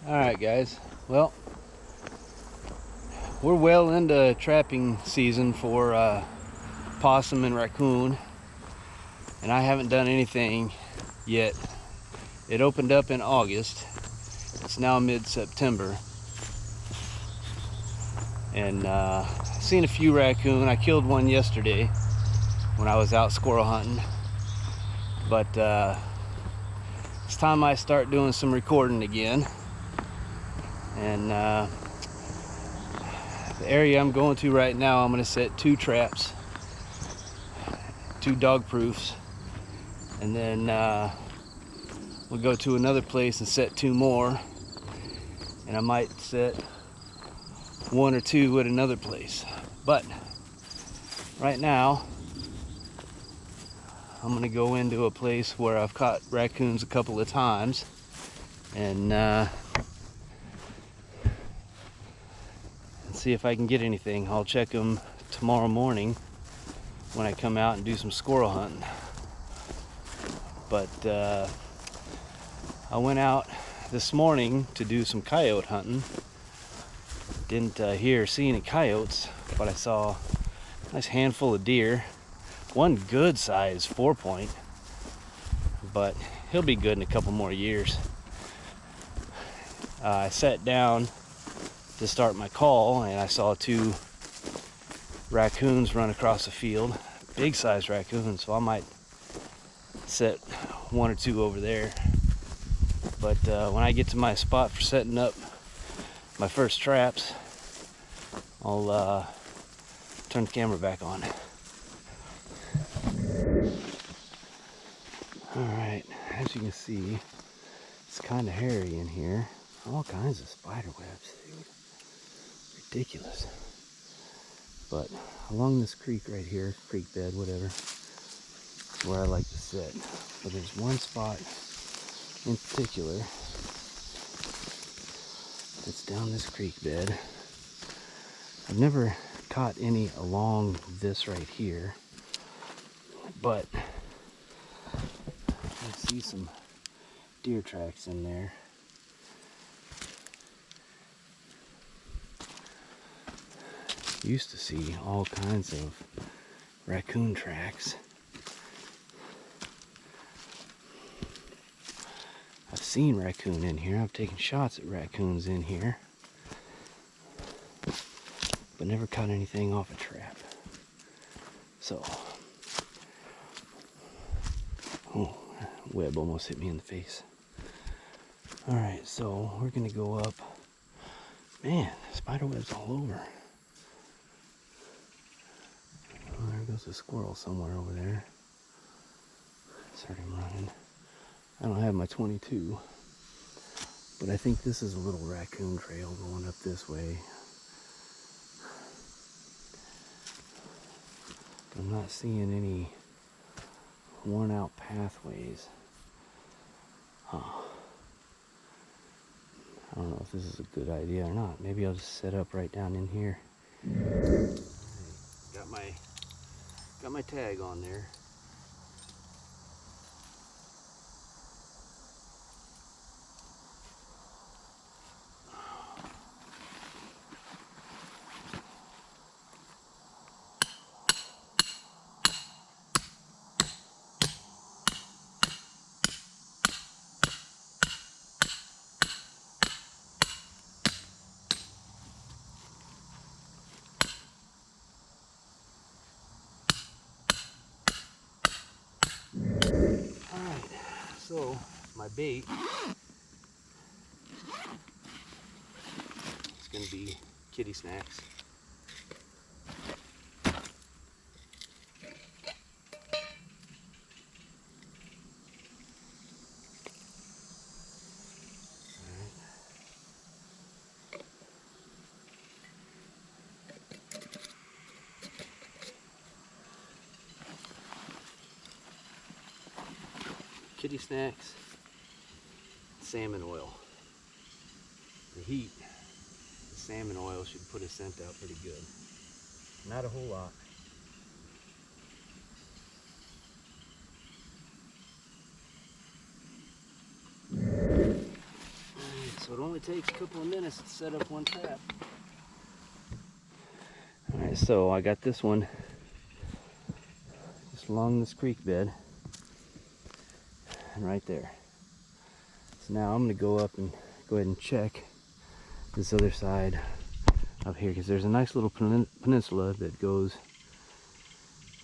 Alright guys, well, we're well into trapping season for possum and raccoon, and I haven't done anything yet. It opened up in August. It's now mid-September, and I've seen a few raccoon. I killed one yesterday when I was out squirrel hunting, but it's time I start doing some recording again. And the area I'm going to right now, I'm going to set 2 traps, 2 dog proofs, and then we'll go to another place and set 2 more, and I might set 1 or 2 at another place. But right now I'm going to go into a place where I've caught raccoons a couple of times, and see if I can get anything. I'll check them tomorrow morning when I come out and do some squirrel hunting. But I went out this morning to do some coyote hunting. Didn't hear or see any coyotes, but I saw a nice handful of deer. One good size 4-point, but he'll be good in a couple more years. I sat down to start my call, and I saw 2 raccoons run across the field, big size raccoons, so I might set 1 or 2 over there. But when I get to my spot for setting up my first traps, I'll turn the camera back on. Alright, as you can see, it's kind of hairy in here. All kinds of spider webs, dude. Ridiculous. But along this creek right here, creek bed, whatever, is where I like to sit. But there's one spot in particular that's down this creek bed. I've never caught any along this right here, but I see some deer tracks in there. Used to see all kinds of raccoon tracks. I've seen raccoon in here. I've taken shots at raccoons in here, but never caught anything off a trap. So, oh, web almost hit me in the face. Alright, so we're gonna go up. Man, spider webs all over. Oh, there goes a squirrel somewhere over there. Start him running. I don't have my 22, but I think this is a little raccoon trail going up this way. I'm not seeing any worn out pathways. Huh. I don't know if this is a good idea or not. Maybe I'll just set up right down in here. Got my tag on there. So, my bait is going to be kitty snacks. Kitty snacks, salmon oil. The heat, the salmon oil should put a scent out pretty good. Not a whole lot. Alright, so So it only takes a couple of minutes to set up one trap. Alright, so I got this one just along this creek bed. And right there. So now I'm going to go up and go ahead and check this other side up here, because there's a nice little peninsula that goes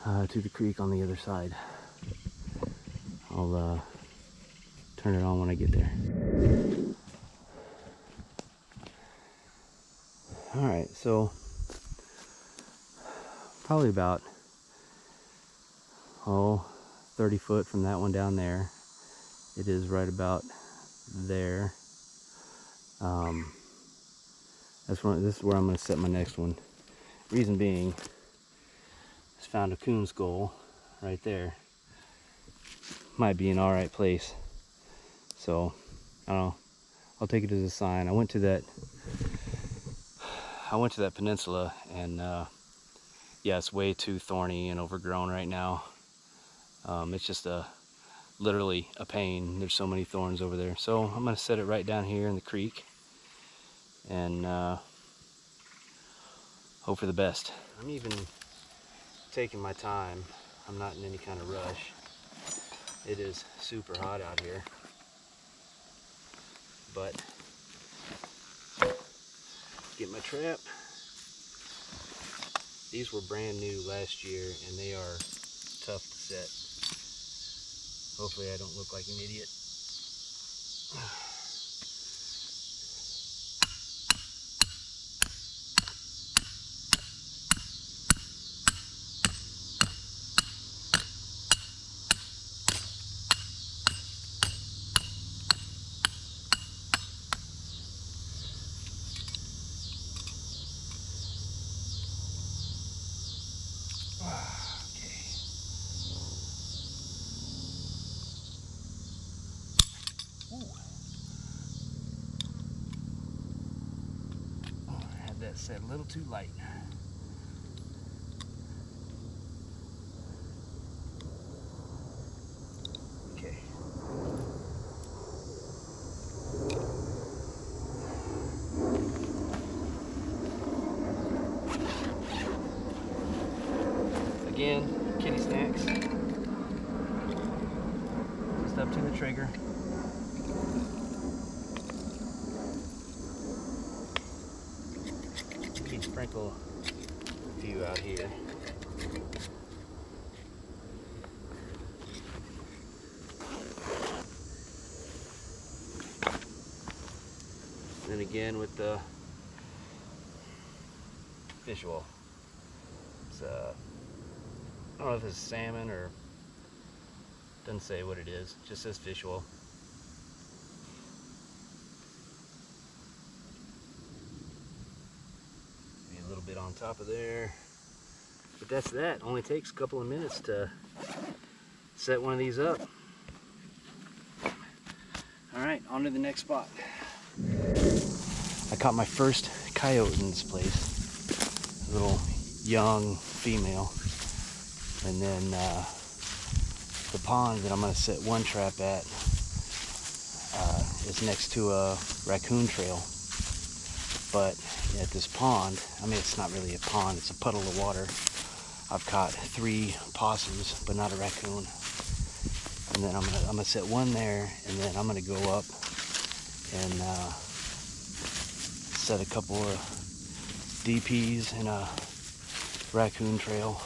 to the creek on the other side. I'll turn it on when I get there. Alright, so probably about 30 foot from that one down there. It is right about there. This is where I'm going to set my next one. Reason being, just found a coon skull right there. Might be an alright place. So, I don't know. I'll take it as a sign. I went to that peninsula, and yeah, it's way too thorny and overgrown right now. It's just literally a pain. There's so many thorns over there. So I'm going to set it right down here in the creek and hope for the best. I'm even taking my time. I'm not in any kind of rush. It is super hot out here. But get my trap. These were brand new last year and they are tough to set. Hopefully I don't look like an idiot. That set a little too light. Okay. Again, kitty snacks. Just up to the trigger. Sprinkle a few out here. And then again with the fish oil. It's I don't know if it's salmon or doesn't say what it is. It just says fish oil. A little bit on top of there, but that's that. Only takes a couple of minutes to set one of these up. All right, on to the next spot. I caught my first coyote in this place, a little young female, and then the pond that I'm going to set one trap at is next to a raccoon trail. But at this pond, I mean, it's not really a pond, it's a puddle of water. I've caught 3 possums, but not a raccoon. And then I'm gonna set one there, and then I'm gonna go up and set a couple of DPs in a raccoon trail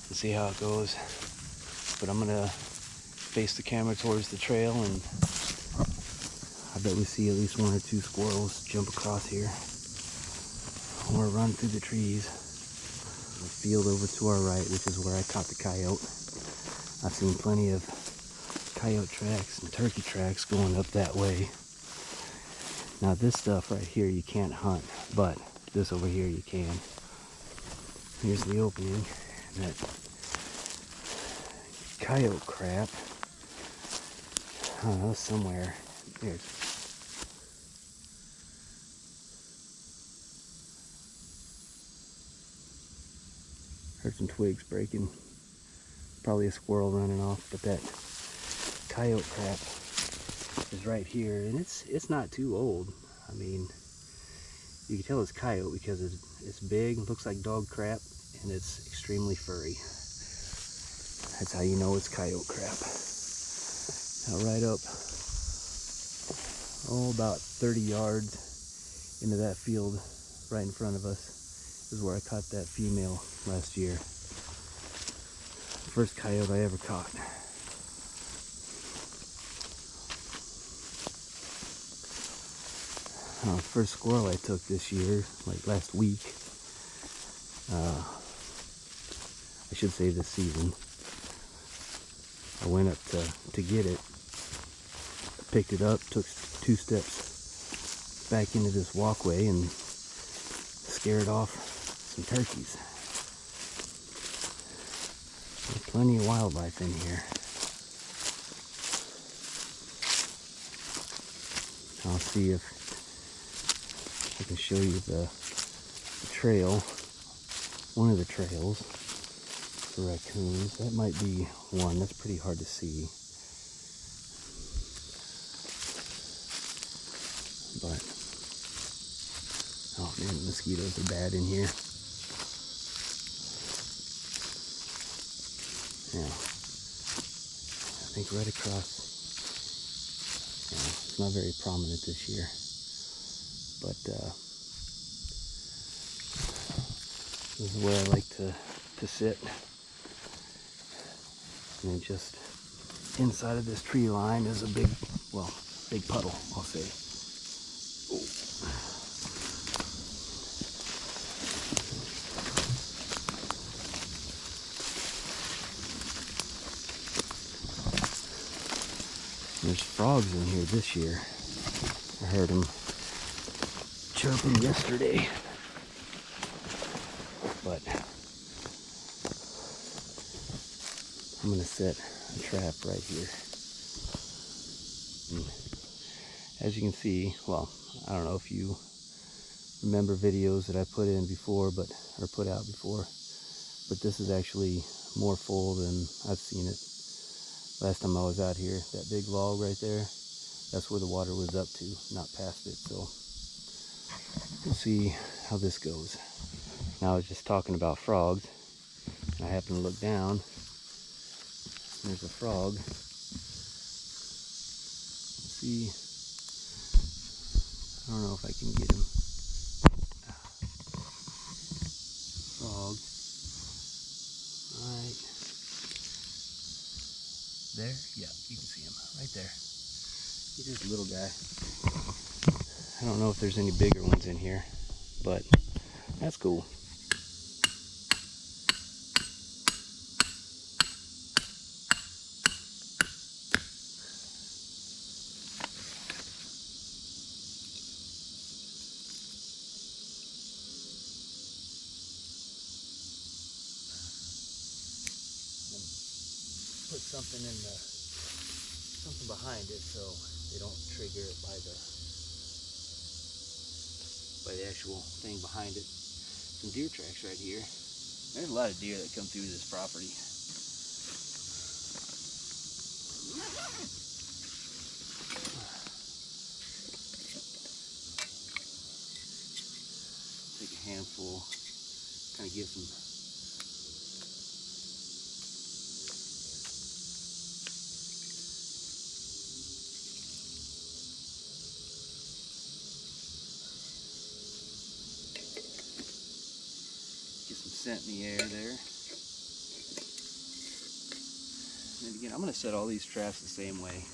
and see how it goes. But I'm gonna face the camera towards the trail, and I bet we see at least 1 or 2 squirrels jump across here or run through the trees. The field over to our right, which is where I caught the coyote. I've seen plenty of coyote tracks and turkey tracks going up that way. Now this stuff right here you can't hunt, but this over here you can. Here's the opening. And that coyote crap, I don't know, somewhere. Here. Heard some twigs breaking. Probably a squirrel running off, but that coyote crap is right here, and it's not too old. I mean, you can tell it's coyote because it's big, looks like dog crap, and it's extremely furry. That's how you know it's coyote crap. Now right up, about 30 yards into that field right in front of us is where I caught that female last year. First coyote I ever caught. First squirrel I took this year, like last week. I should say this season. I went up to get it, picked it up, took 2 steps back into this walkway and scared off some turkeys. There's plenty of wildlife in here. I'll see if I can show you the trail, one of the trails for raccoons. That might be one. That's pretty hard to see. But, oh man, the mosquitoes are bad in here. Yeah, I think right across. Yeah, it's not very prominent this year, but this is where I like to sit. And then just inside of this tree line is a big puddle, I'll say. Ooh. There's frogs in here this year. I heard them chirping yesterday. But I'm gonna set a trap right here. And as you can see, well, I don't know if you remember videos that I put in before, or put out before, but this is actually more full than I've seen it. Last time I was out here, that big log right there, that's where the water was up to, not past it. So we'll see how this goes. Now I was just talking about frogs, and I happened to look down. There's a frog. Let's see. I don't know if I can get him. Frog. Right there. Yeah, you can see him right there. He's just a little guy. I don't know if there's any bigger ones in here, but that's cool. Put something behind it so they don't trigger it by the actual thing behind it. Some deer tracks right here. There's a lot of deer that come through this property. Take a handful, kind of give some. Scent in the air there. And again, I'm going to set all these traps the same way.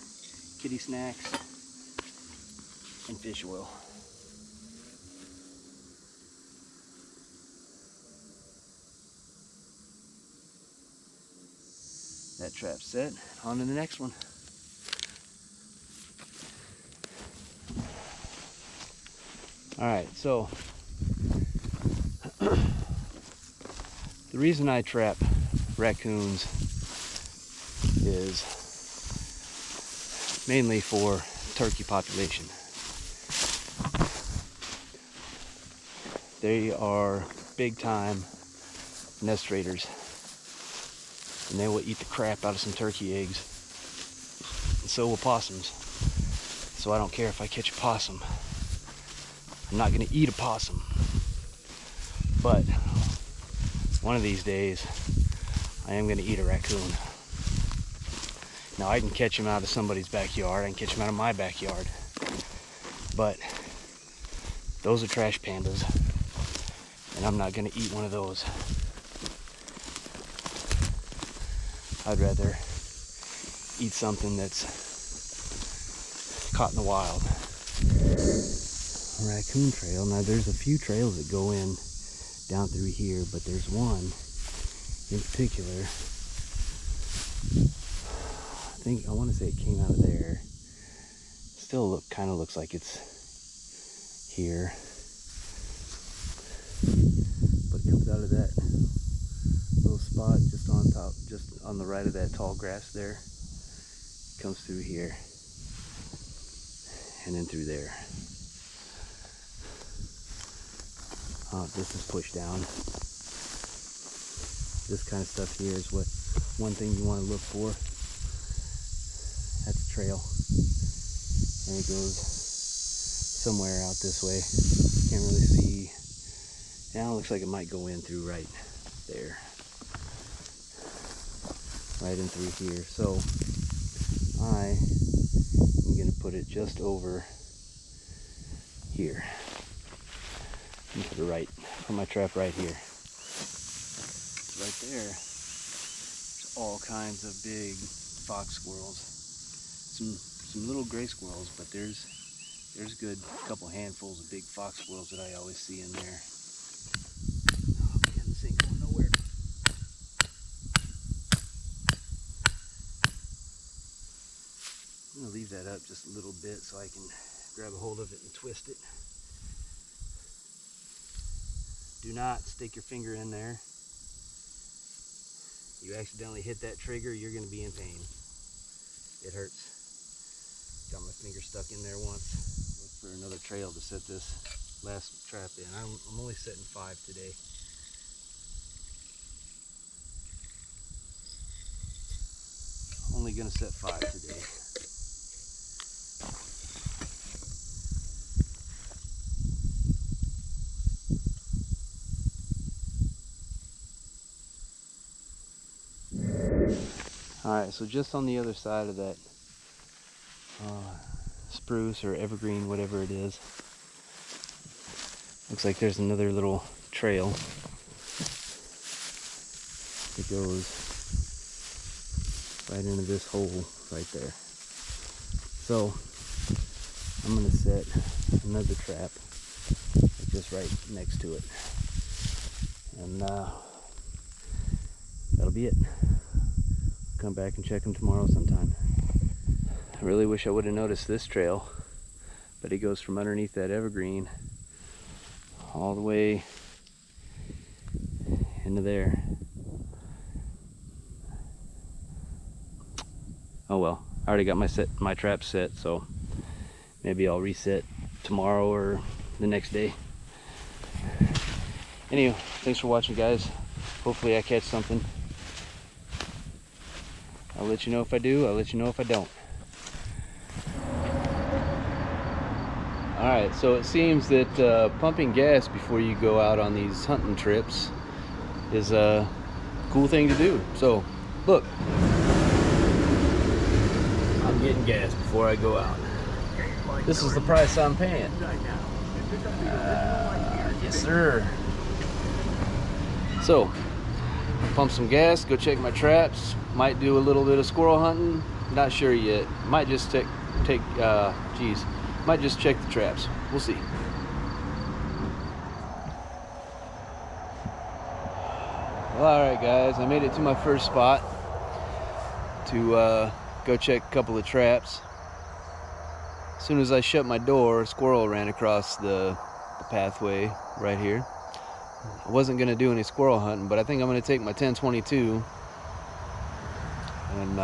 Kitty snacks and fish oil. That trap set. On to the next one. Alright, so the reason I trap raccoons is mainly for turkey population. They are big time nest raiders, and they will eat the crap out of some turkey eggs, and so will possums. So I don't care if I catch a possum. I'm not gonna eat a possum. But one of these days, I am gonna eat a raccoon. Now I can catch him out of somebody's backyard. I can catch him out of my backyard. But those are trash pandas. And I'm not gonna eat one of those. I'd rather eat something that's caught in the wild. Raccoon trail. Now there's a few trails that go in down through here, but there's one in particular. I want to say it came out of there. Still kind of looks like it's here, but it comes out of that little spot just on top, just on the right of that tall grass there. Comes through here and then through there. This is pushed down. This kind of stuff here is what one thing you want to look for. That's a trail, and it goes somewhere out this way. Can't really see. Now it looks like it might go in through right there, right in through here. So I am going to put it just over here. I'm going to put my trap right here. Right there, there's all kinds of big fox squirrels. Some little gray squirrels, but there's good couple handfuls of big fox squirrels that I always see in there. Oh man, this ain't going nowhere. I'm gonna leave that up just a little bit so I can grab a hold of it and twist it. Do not stick your finger in there. You accidentally hit that trigger, you're gonna be in pain. It hurts. Got my finger stuck in there once. Look for another trail to set this last trap in. I'm only setting 5 today. Only gonna set 5 today. Alright, so just on the other side of that spruce or evergreen, whatever it is, looks like there's another little trail that goes right into this hole right there. So I'm going to set another trap just right next to it, and that'll be it. Come back and check them tomorrow sometime. I really wish I would have noticed this trail, but it goes from underneath that evergreen all the way into there. Oh well, I already got my trap set, so maybe I'll reset tomorrow or the next day. Anyway, thanks for watching, guys. Hopefully I catch something. I'll let you know if I do, I'll let you know if I don't. Alright, so it seems that pumping gas before you go out on these hunting trips is a cool thing to do. So, look. I'm getting gas before I go out. This is the price I'm paying. Yes, sir. So, pump some gas, go check my traps. Might do a little bit of squirrel hunting. Not sure yet. Might just might just check the traps. We'll see. Well, alright guys, I made it to my first spot to go check a couple of traps. As soon as I shut my door, a squirrel ran across the pathway right here. I wasn't going to do any squirrel hunting, but I think I'm going to take my 1022 and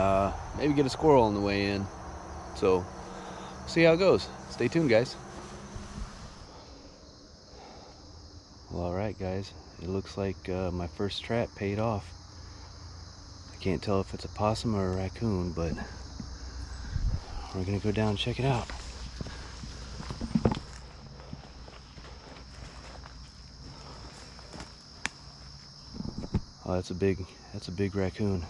maybe get a squirrel on the way in. So, see how it goes. Stay tuned, guys. Well, alright guys, it looks like my first trap paid off. I can't tell if it's a possum or a raccoon, but we're gonna go down and check it out. Oh, that's a big raccoon.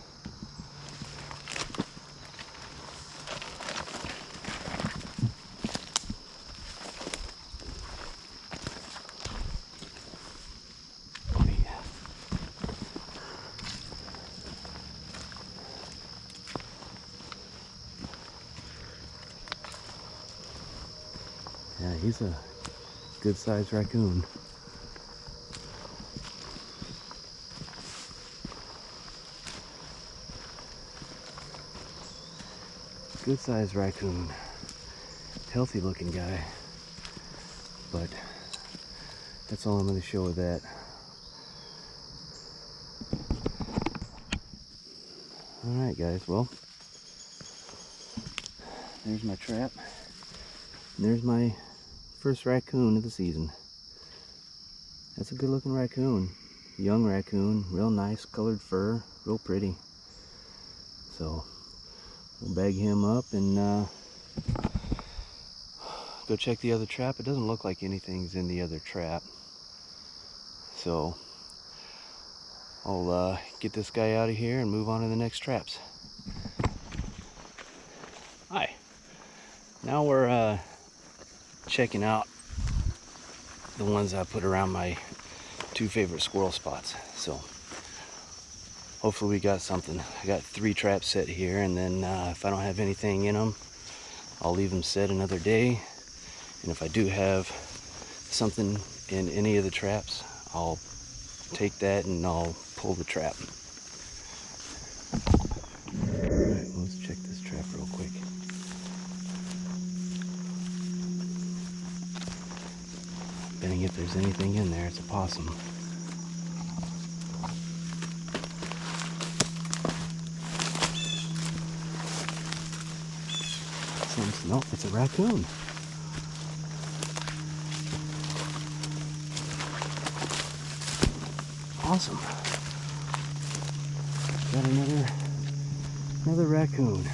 Oh, yeah. Yeah, he's a good sized raccoon. Good sized raccoon. Healthy looking guy. But that's all I'm going to show with that. Alright guys, well, there's my trap. And there's my first raccoon of the season. That's a good looking raccoon. Young raccoon, real nice colored fur, real pretty. So we'll bag him up and go check the other trap. It doesn't look like anything's in the other trap. So I'll get this guy out of here and move on to the next traps. Hi. Now we're checking out the ones I put around my 2 favorite squirrel spots. So hopefully we got something. I got 3 traps set here, and then if I don't have anything in them, I'll leave them set another day. And if I do have something in any of the traps, I'll take that and I'll pull the trap. Alright, let's check this trap real quick. Betting if there's anything in there, it's a possum. Nope, it's a raccoon. Awesome. Got another raccoon.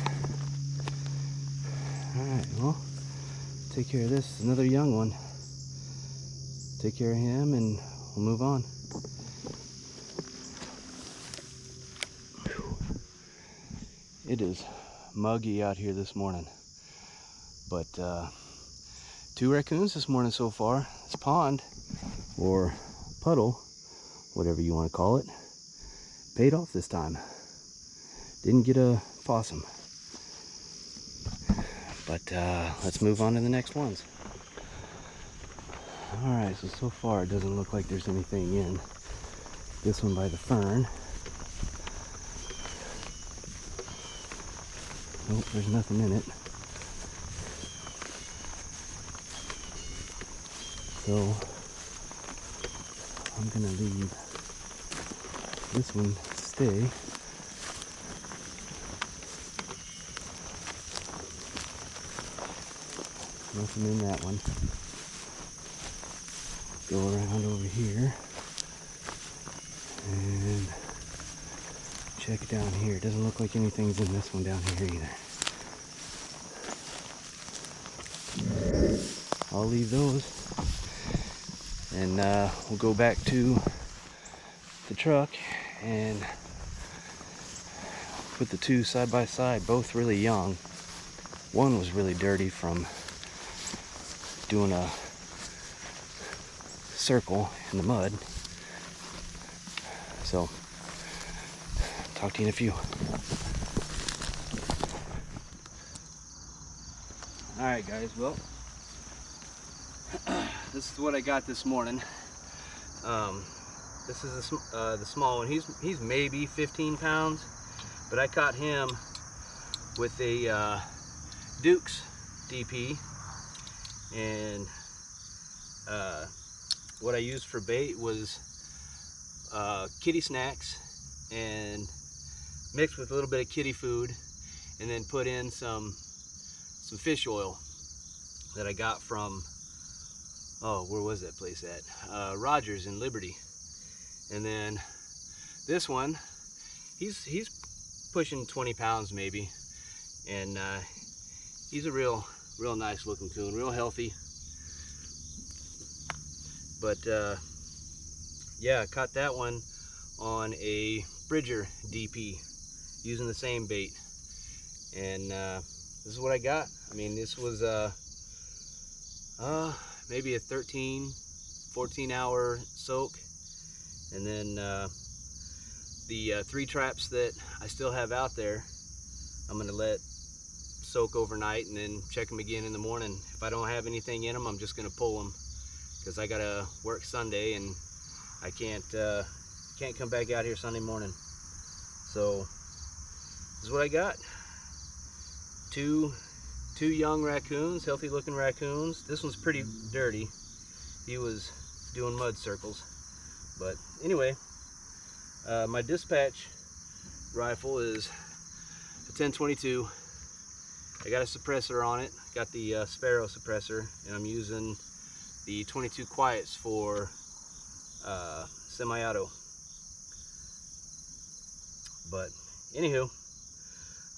Alright, well, take care of this. Another young one. Take care of him and we'll move on. It is muggy out here this morning. But 2 raccoons this morning so far. This pond, or puddle, whatever you want to call it, paid off this time. Didn't get a possum. But let's move on to the next ones. Alright, so far it doesn't look like there's anything in this one by the fern. Nope, there's nothing in it. So I'm gonna leave this one stay. Nothing in that one. Go around over here and check it down here. It doesn't look like anything's in this one down here either. I'll leave those and we'll go back to the truck and put the 2 side by side, both really young. One was really dirty from doing a circle in the mud. So talk to you in a few. Alright guys, well, this is what I got this morning. This is the small one. He's maybe 15 pounds, but I caught him with a Duke's DP, and what I used for bait was kitty snacks and mixed with a little bit of kitty food, and then put in some fish oil that I got from, oh, where was that place at? Rogers in Liberty. And then this one, he's pushing 20 pounds maybe, and he's a real nice looking coon, real healthy. But yeah, I caught that one on a Bridger DP using the same bait. And this is what I got. I mean, this was maybe a 14 hour soak. And then the 3 traps that I still have out there, I'm gonna let soak overnight and then check them again in the morning. If I don't have anything in them, I'm just gonna pull them, because I gotta work Sunday and I can't come back out here Sunday morning. So this is what I got. Two young raccoons, healthy looking raccoons. This one's pretty dirty. He was doing mud circles. But anyway, my dispatch rifle is a 1022. I got a suppressor on it. Got the Sparrow suppressor, and I'm using the 22 quiets for semi-auto. But anywho,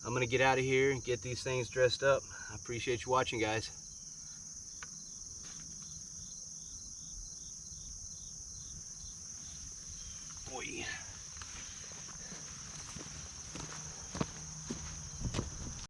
I'm gonna get out of here and get these things dressed up. I appreciate you watching, guys. Boy.